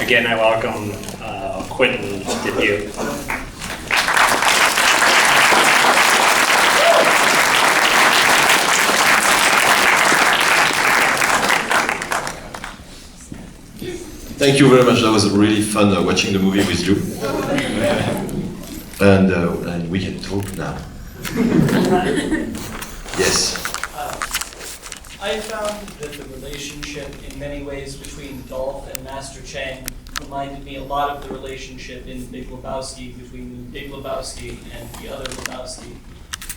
Again, I welcome Quentin Dupieux. Thank you very much. That was really fun watching the movie with you. And we can talk now. Yes. I found that the relationship in many ways between Dolph and Master Chang reminded me a lot of the relationship in Big Lebowski between Big Lebowski and the other Lebowski.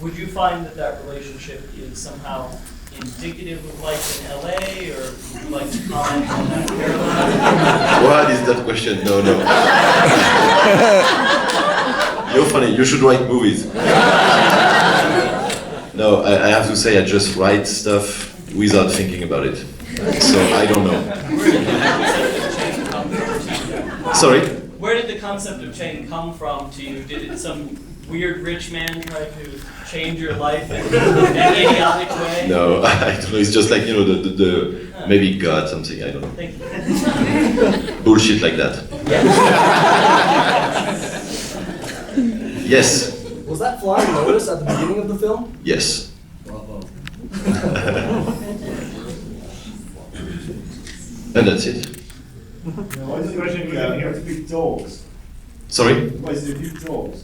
Would you find that that relationship is somehow indicative of life in LA, or would you like to comment on that parallel? What is that question? No. You're funny, you should write movies. No, I have to say I just write stuff without thinking about it. So I don't know. Sorry? Where did the concept of Chang come from to you? Did some weird rich man try to change your life in an idiotic way? No, I don't know. It's just like, the maybe God, something, I don't know. Thank you. Bullshit like that. Yes. Was that flying lotus at the beginning of the film? Yes. Bravo. And that's it. Why is it big dogs? Sorry? Why is it big dogs?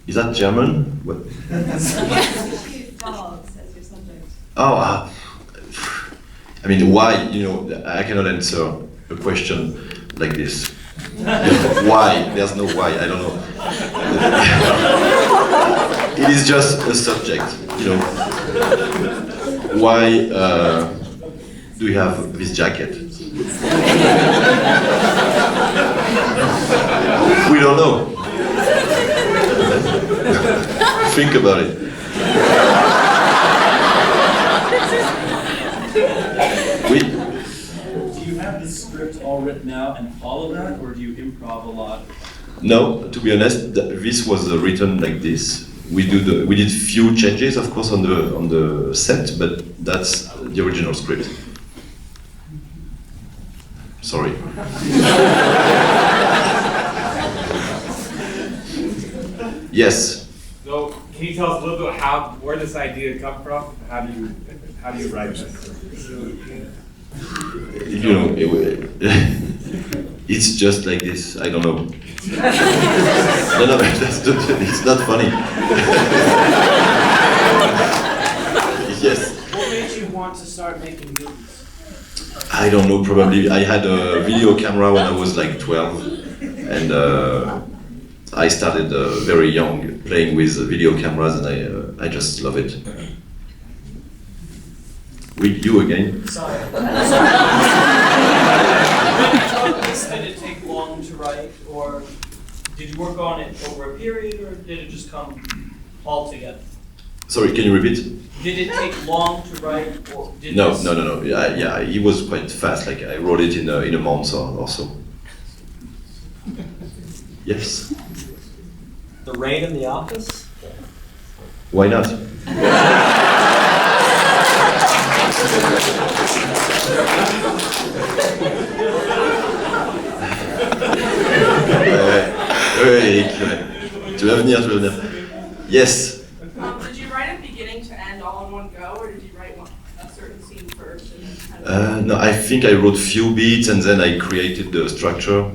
Is that German? What? Dogs as your subject. Oh, I mean, why? I cannot answer a question like this. Why? There's no why. I don't know. It is just a subject. Why do you have this jacket? We don't know. Think about it. Do you have the script all written out and follow that, or do you improv a lot? No, to be honest, this was written like this. We did few changes, of course, on the set, but that's the original script. Sorry. Yes. So, can you tell us a little bit where this idea come from? How do you write this? It's just like this. I don't know. No, it's not funny. Yes. What made you want to start making movies? I don't know. Probably I had a video camera when I was like 12, and I started very young playing with video cameras, and I just love it. With you again. Sorry. Did it take long to write, or did you work on it over a period, or did it just come all together? Sorry, can you repeat? Did it take long to write, or did No. this... Yeah, he was quite fast. Like I wrote it in a month or so. Yes. The rain in the office? Why not? Tu vas venir. Yes. Did you write it beginning to end all in one go, or did you write a certain scene first and then kind of... No, I think I wrote few beats and then I created the structure.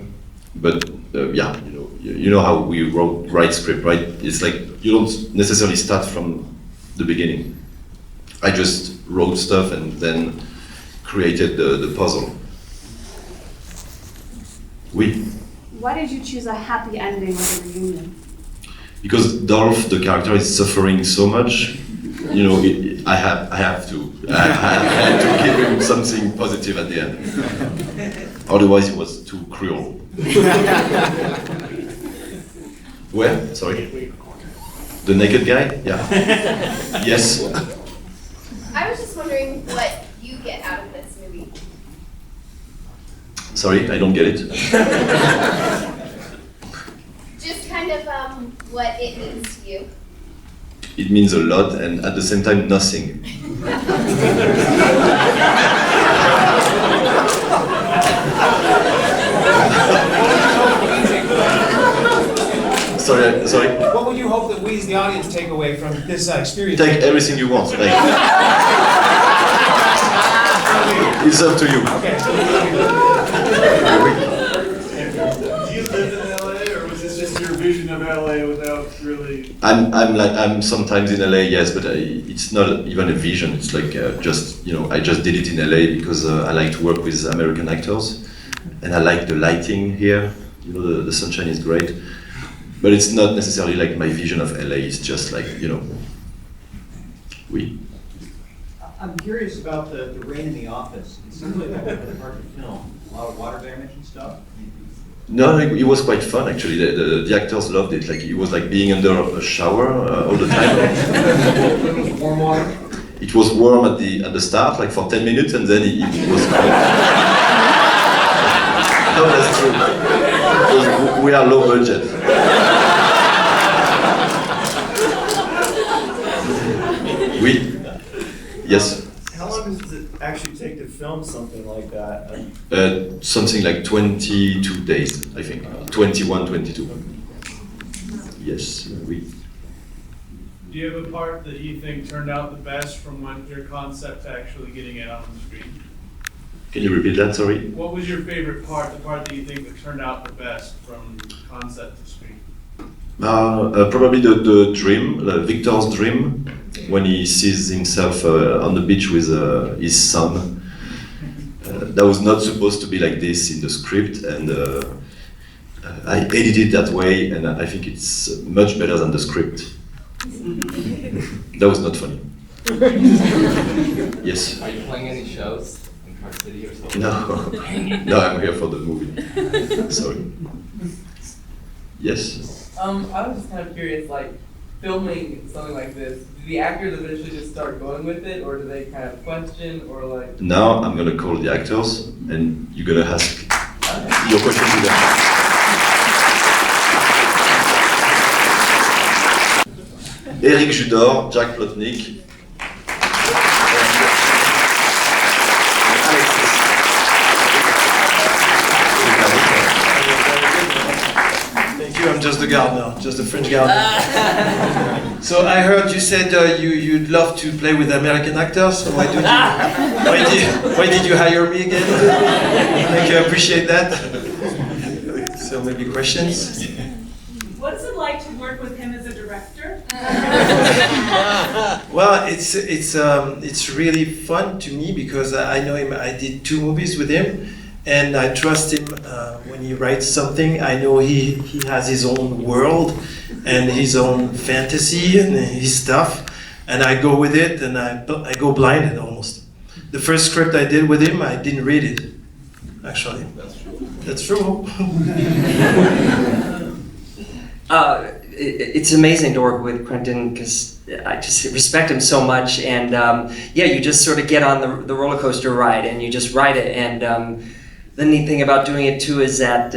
But yeah, you know how we write script, right? It's like you don't necessarily start from the beginning. I just wrote stuff and then created the puzzle. Oui. Why did you choose a happy ending with a reunion? Because Dolph, the character, is suffering so much. I had to give him something positive at the end. Otherwise, it was too cruel. Where? Sorry. The naked guy? Yeah. Yes. I was just wondering what you get out of this movie. Sorry, I don't get it. Just kind of what it means to you. It means a lot, and at the same time, nothing. Sorry. What would you hope that we as the audience take away from this experience? Take everything you want. Like, it's up to you. Do you live in LA, or was this just your vision of LA without really? I'm sometimes in LA, yes, but it's not even a vision. It's like just, you know, I just did it in LA because I like to work with American actors, and I like the lighting here. You know, the sunshine is great, but it's not necessarily like my vision of LA. It's just like, you know, I'm curious about the rain in the office. It seems like that was hard to film. A lot of water damage and stuff. No, it was quite fun actually. The actors loved it. Like it was like being under a shower all the time. It was warm water. It was warm at the start, like for 10 minutes, and then it was cold. No, that's true. Because we are low budget. Oui. Yes. How long does it actually take to film something like that? Something like 22 days, I think. 21, 22. Yes, oui. Do you have a part that you think turned out the best from your concept to actually getting it on the screen? Can you repeat that, sorry? What was your favorite part, the part that you think that turned out the best from concept to screen? Probably the dream, Victor's dream, when he sees himself on the beach with his son. That was not supposed to be like this in the script, and I edited it that way, and I think it's much better than the script. That was not funny. Yes? Are you playing any shows in Park City or something? No, no, I'm here for the movie. Sorry. Yes? I was just kind of curious, like, filming something like this, do the actors eventually just start going with it, or do they kind of question, or like... Now I'm gonna call the actors, and you're gonna ask your question to them. Eric Judor, Jack Plotnick, I'm just the gardener, just the French gardener. So I heard you said you'd love to play with American actors. So why did you hire me again? Thank you, I appreciate that. So maybe questions. What's it like to work with him as a director? Well, it's really fun to me because I know him. I did 2 movies with him. And I trust him when he writes something. I know he has his own world and his own fantasy and his stuff. And I go with it, and I go blinded almost. The first script I did with him, I didn't read it, actually. That's true. It's amazing to work with Quentin because I just respect him so much. And yeah, you just sort of get on the roller coaster ride and you just ride it. And the neat thing about doing it too is that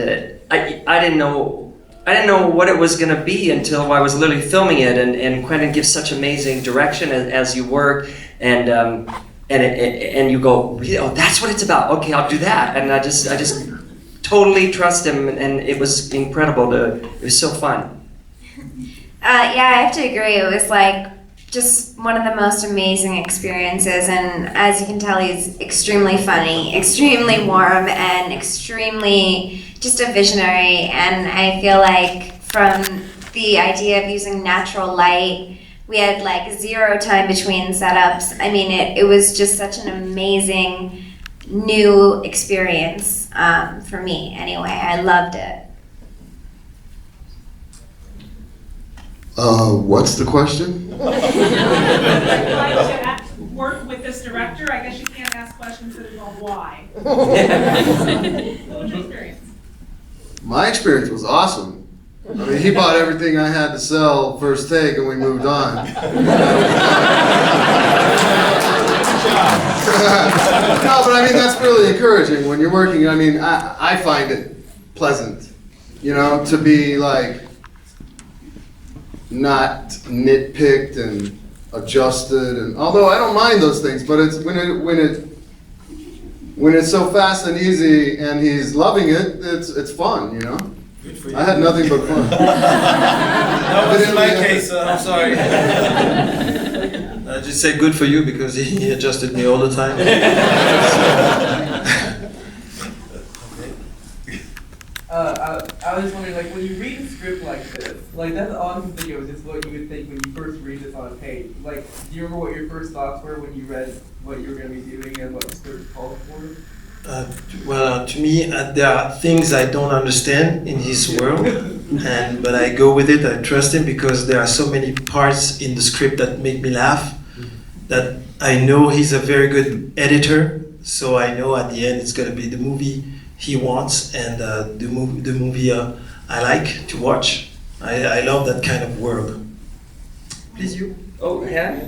I didn't know what it was going to be until I was literally filming it, and Quentin gives such amazing direction as you work, and you go, oh, that's what it's about. Okay, I'll do that, and I just totally trust him, and it was incredible. It was so fun. Yeah, I have to agree. It was like just one of the most amazing experiences, and as you can tell, he's extremely funny, extremely warm, and extremely just a visionary. And I feel like from the idea of using natural light, we had like 0 time between setups. I mean, it was just such an amazing new experience for me anyway. I loved it. What's the question? Would you like to work with this director? I guess you can't ask questions that involve why. What was your experience? My experience was awesome. I mean, he bought everything I had to sell first take, and we moved on. No, but I mean, that's really encouraging when you're working. I mean, I find it pleasant, you know, to be like not nitpicked and adjusted, and although I don't mind those things, but it's when it's so fast and easy and he's loving it, it's fun, you know. I had nothing but fun. That wasn't my case, I'm sorry. I just say good for you because he adjusted me all the time. I was wondering, like, when you read a script like this, like, that's all I can think of is just what you would think when you first read this on a page. Like, do you remember what your first thoughts were when you read what you were going to be doing and what the script called for? Well, to me, there are things I don't understand in his world, but I go with it. I trust him because there are so many parts in the script that make me laugh. That I know he's a very good editor, so I know at the end it's going to be the movie he wants and the movie I like to watch. I love that kind of world. Please, you. Oh yeah.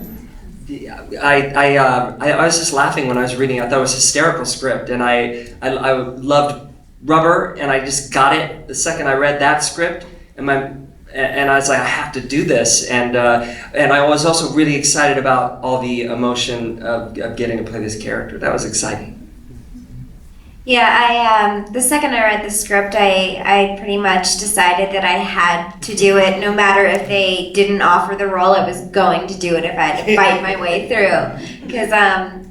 I was just laughing when I was reading. I thought it was a hysterical script, and I loved Rubber, and I just got it the second I read that script, and I was like, I have to do this, and I was also really excited about all the emotion of getting to play this character. That was exciting. Yeah, the second I read the script, I pretty much decided that I had to do it. No matter if they didn't offer the role, I was going to do it if I had to fight my way through. Because,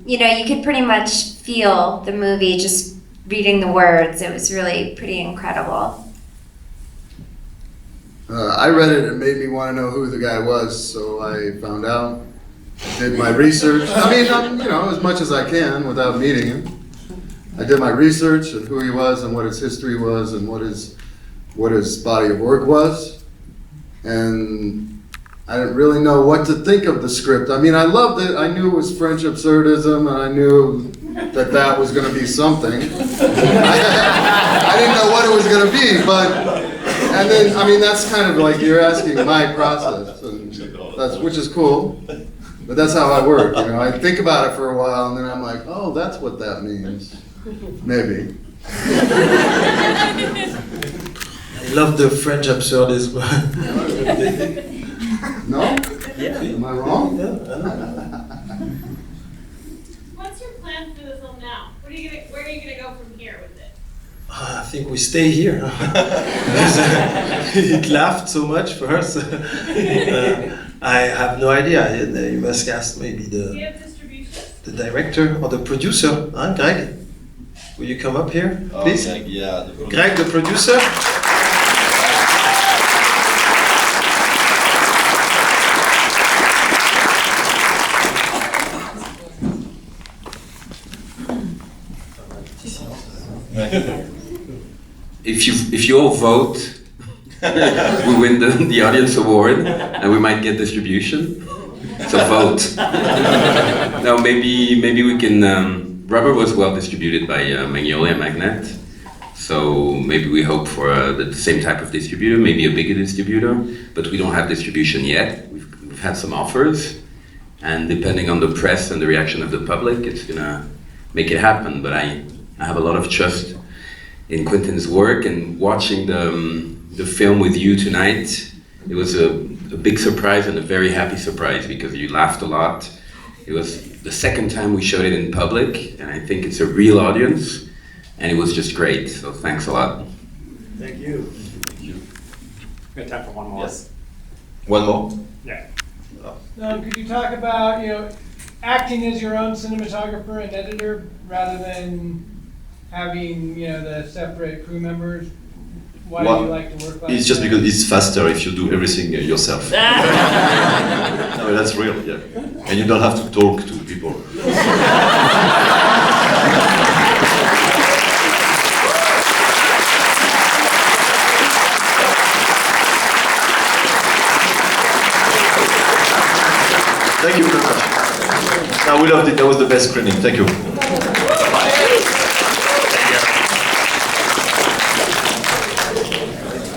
you know, you could pretty much feel the movie just reading the words. It was really pretty incredible. I read it, it made me want to know who the guy was, so I found out. I did my research. I mean, you know, as much as I can without meeting him. I did my research and who he was and what his history was and what his body of work was. And I didn't really know what to think of the script. I mean, I loved it. I knew it was French absurdism and I knew that was going to be something. I didn't know what it was going to be, and then, I mean, that's kind of like you're asking my process, and which is cool. But that's how I work, you know. I think about it for a while and then I'm like, oh, that's what that means. Maybe. I love the French absurdism. No? Yeah. Am I wrong? Yeah, I know. What's your plan for the film now? Where are you gonna go from here with it? I think we stay here. It laughed so much for us. I have no idea. You must ask maybe Do you have distribution? the director or the producer. Huh, Greg? Will you come up here, please? Greg, yeah. Greg, the producer. If you all vote, we win the audience award, and we might get distribution. So vote. No, maybe we can. Rubber was well distributed by Magnolia Magnet, so maybe we hope for the same type of distributor, maybe a bigger distributor. But we don't have distribution yet. We've had some offers, and depending on the press and the reaction of the public, it's gonna make it happen. But I have a lot of trust in Quentin's work, and watching the film with you tonight, it was a big surprise and a very happy surprise because you laughed a lot. It was the second time we showed it in public, and I think it's a real audience, and it was just great. So thanks a lot. Thank you. Thank you. We have time for one more. Yes. One more? Yeah. Could you talk about, you know, acting as your own cinematographer and editor rather than having, you know, the separate crew members? Why do you like to work like It's just because it's faster if you do everything yourself. No, that's real, yeah. And you don't have to talk to people. Thank you very much. No, we loved it. That was the best screening. Thank you.